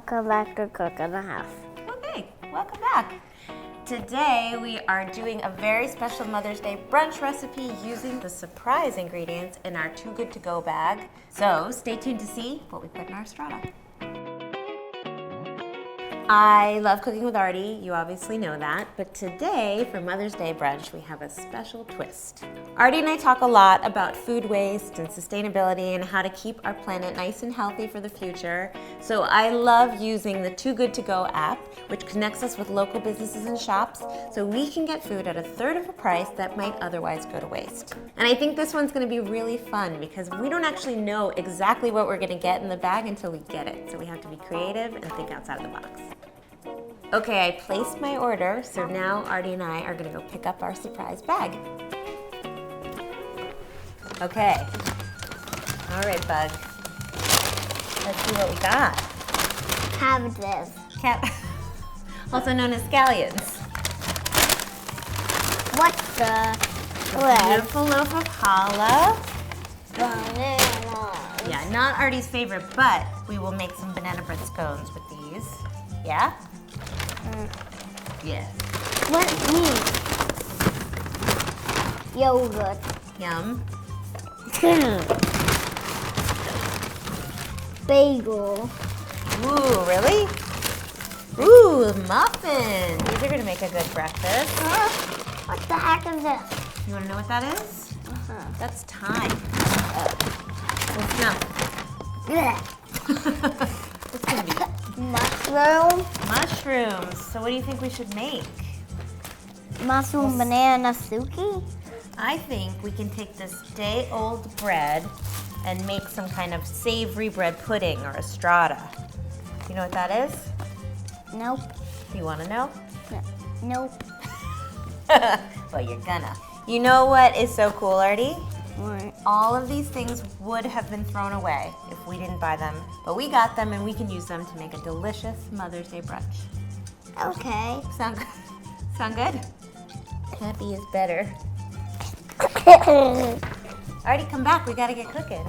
Welcome back to Cook in the House. Okay, welcome back. Today we are doing a very special Mother's Day brunch recipe using the surprise ingredients in our Too Good To Go bag. So stay tuned to see what we put in our strata. I love cooking with Artie, you obviously know that, but today for Mother's Day brunch we have a special twist. Artie and I talk a lot about food waste and sustainability and how to keep our planet nice and healthy for the future. So I love using the Too Good To Go app, which connects us with local businesses and shops so we can get food at a third of a price that might otherwise go to waste. And I think this one's gonna be really fun because we don't actually know exactly what we're gonna get in the bag until we get it. So we have to be creative and think outside the box. Okay, I placed my order, so now Artie and I are gonna go pick up our surprise bag. Okay. All right, Bug. Let's see what we got. Have this. Also known as scallions. What's the Beautiful loaf of challah. banana? Yeah, not Artie's favorite, but we will make some banana bread scones with these. Yeah? Yeah. What meat? Yogurt. Yum. Bagel. Ooh, really? Ooh, muffins. These are gonna make a good breakfast. What the heck is this? You wanna know what that is? That's thyme. Let's smell. What's gonna be? Mushroom. Mushrooms. So what do you think we should make? Mushroom banana suki. I think we can take this day-old bread and make some kind of savory bread pudding or a strata. You know what that is? Nope. You wanna know? Nope. Well, you're gonna. You know what is so cool, Artie? What? All of these things would have been thrown away if we didn't buy them, but we got them and we can use them to make a delicious Mother's Day brunch. Okay. Sound good? Sound good? Happy is better. Artie, come back. We gotta get cooking.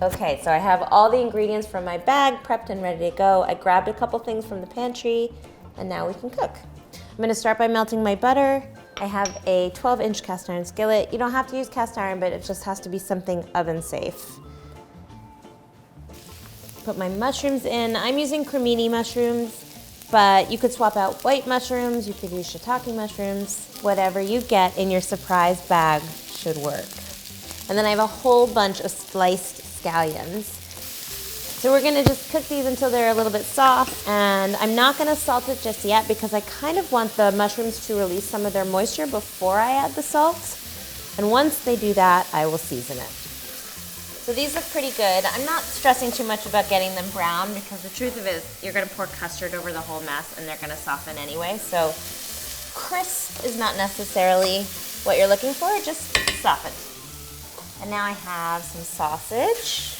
Okay, so I have all the ingredients from my bag prepped and ready to go. I grabbed a couple things from the pantry, and now we can cook. I'm gonna start by melting my butter. I have a 12-inch cast iron skillet. You don't have to use cast iron, but it just has to be something oven safe. Put my mushrooms in. I'm using cremini mushrooms, but you could swap out white mushrooms, you could use shiitake mushrooms. Whatever you get in your surprise bag should work. And then I have a whole bunch of sliced scallions. So we're gonna just cook these until they're a little bit soft, and I'm not gonna salt it just yet because I kind of want the mushrooms to release some of their moisture before I add the salt. And once they do that, I will season it. So these look pretty good. I'm not stressing too much about getting them brown because the truth of it is you're gonna pour custard over the whole mess and they're gonna soften anyway. So crisp is not necessarily what you're looking for, just soften. And now I have some sausage.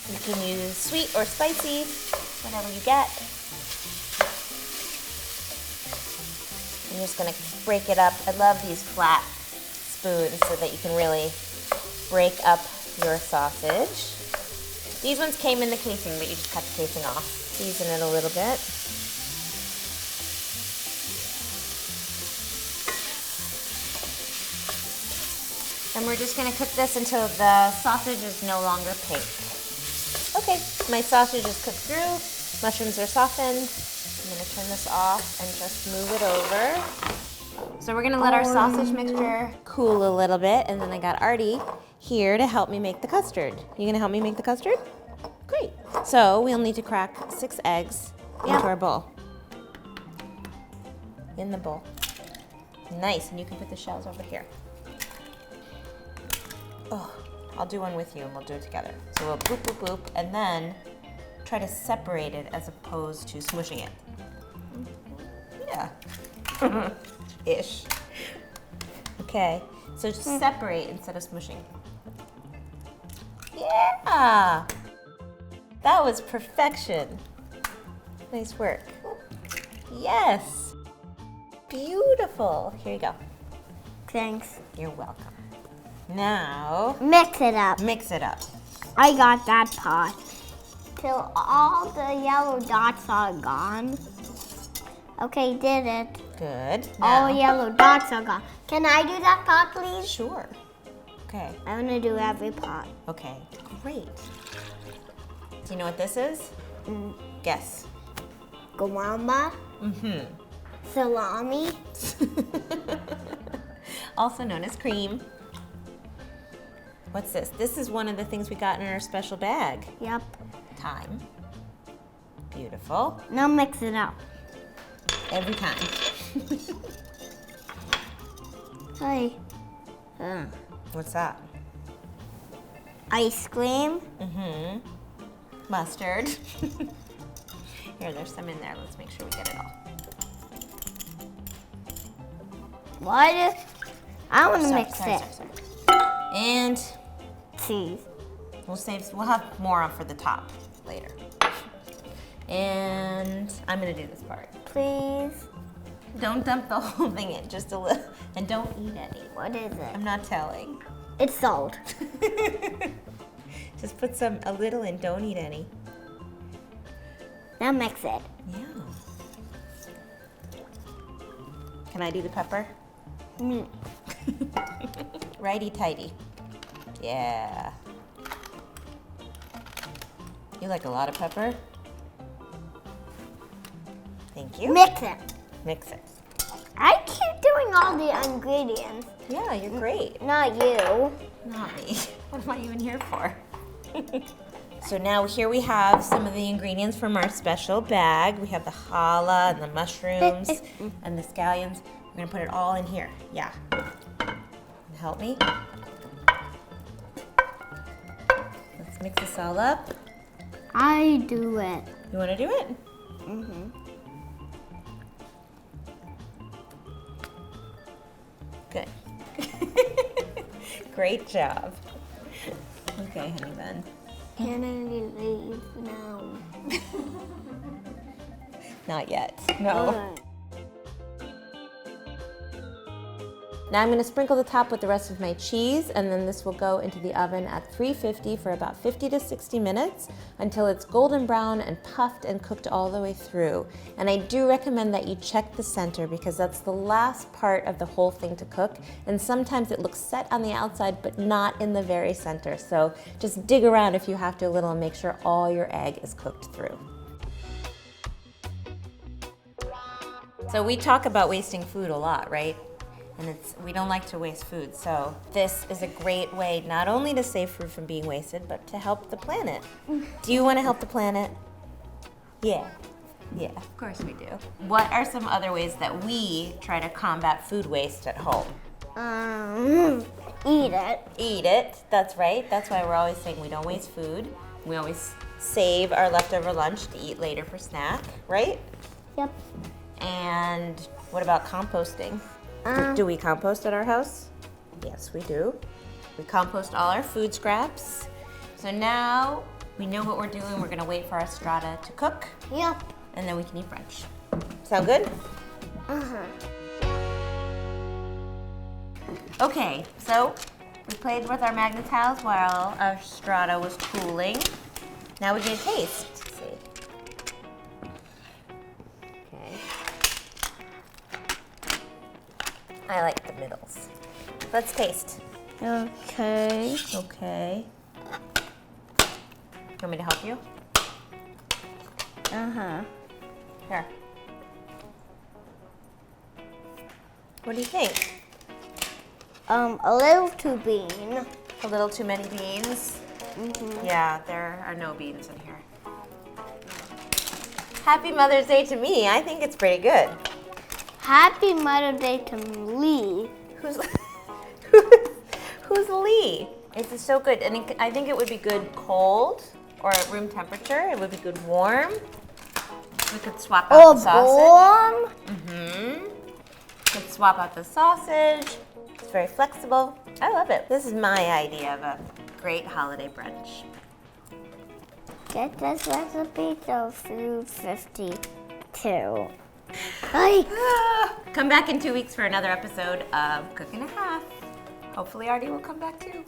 You can use sweet or spicy, whatever you get. I'm just gonna break it up. I love these flat spoons so that you can really break up your sausage. These ones came in the casing, but you just cut the casing off. Season it a little bit. And we're just gonna cook this until the sausage is no longer pink. Okay, my sausage is cooked through, mushrooms are softened. I'm gonna turn this off and just move it over. So we're gonna let our sausage mixture cool a little bit, and then I got Artie here to help me make the custard. You gonna help me make the custard? Great. So we'll need to crack 6 eggs into our bowl. In the bowl. Nice, and you can put the shells over here. Oh, I'll do one with you and we'll do it together. So we'll boop, boop, boop, and then try to separate it as opposed to smushing it. Yeah. Ish. Okay, so just separate instead of smushing. Yeah! That was perfection. Nice work. Yes! Beautiful. Here you go. Thanks. You're welcome. Now, Mix it up. mix it up. I got that pot. Till all the yellow dots are gone. Okay, did it. Good. All Now, yellow dots are gone. Can I do that pot, please? sure. Okay. I'm gonna do every pot. Okay. Great. Do you know what this is? Guess. Guava, Mm-hmm. salami, Also known as cream. What's this? This is one of the things we got in our special bag. yep. Thyme. Beautiful. Now mix it up. Every time. Hey. What's that? Ice cream. Mm-hmm. Mustard. Here, there's some in there. Let's make sure we get it all. What? I want to Sorry, mix sorry, it. sorry, sorry. And Cheese. we'll have more on for the top later. And I'm gonna do this part. Please. Don't dump the whole thing in, just a little. And don't eat any. What is it? I'm not telling. It's salt. Just put a little and don't eat any. Now mix it. Yeah. Can I do the pepper? Mm. Righty-tighty. Yeah. You like a lot of pepper? Thank you. Mix it. Mix it. I keep doing all the ingredients. Yeah, you're great. Not you. Not me. What am I even here for? So now here we have some of the ingredients from our special bag. We have the challah and the mushrooms and the scallions. We're gonna put it all in here. Yeah. Help me. Let's mix this all up. I do it. You wanna do it? Mm-hmm. Good. Great job. Okay, honey bun. Can I leave now? Not yet. No. Good. Now I'm going to sprinkle the top with the rest of my cheese, and then this will go into the oven at 350 for about 50 to 60 minutes until it's golden brown and puffed and cooked all the way through. And I do recommend that you check the center because that's the last part of the whole thing to cook, and sometimes it looks set on the outside but not in the very center. So just dig around if you have to a little and make sure all your egg is cooked through. So we talk about wasting food a lot, right? And we don't like to waste food, so this is a great way not only to save food from being wasted, but to help the planet. Do you want to help the planet? Yeah. Yeah, of course we do. What are some other ways that we try to combat food waste at home? Eat it. Eat it, that's right. That's why we're always saying we don't waste food. We always save our leftover lunch to eat later for snack, right? Yep. And what about composting? Do we compost at our house? Yes, we do. We compost all our food scraps. So now we know what we're doing. We're gonna wait for our strata to cook, Yep. and then we can eat French. Sound good? Uh-huh. Okay, so we played with our magnetiles while our strata was cooling. Now we're gonna taste. Let's see. Okay. I like the middles. Let's taste. Okay. Okay. You want me to help you? Uh-huh. Here. What do you think? A little too bean. A little too many beans? Mm-hmm. Yeah, there are no beans in here. Happy Mother's Day to me. I think it's pretty good. Happy Mother's Day to Lee. Who's who's Lee? It's so good, and I think it would be good cold or at room temperature. It would be good warm. We could swap out the sausage. Warm. Could swap out the sausage. It's very flexible. I love it. This is my idea of a great holiday brunch. Get this recipe till 3:52. Come back in 2 weeks for another episode of Cook and a Half. Hopefully Artie will come back too.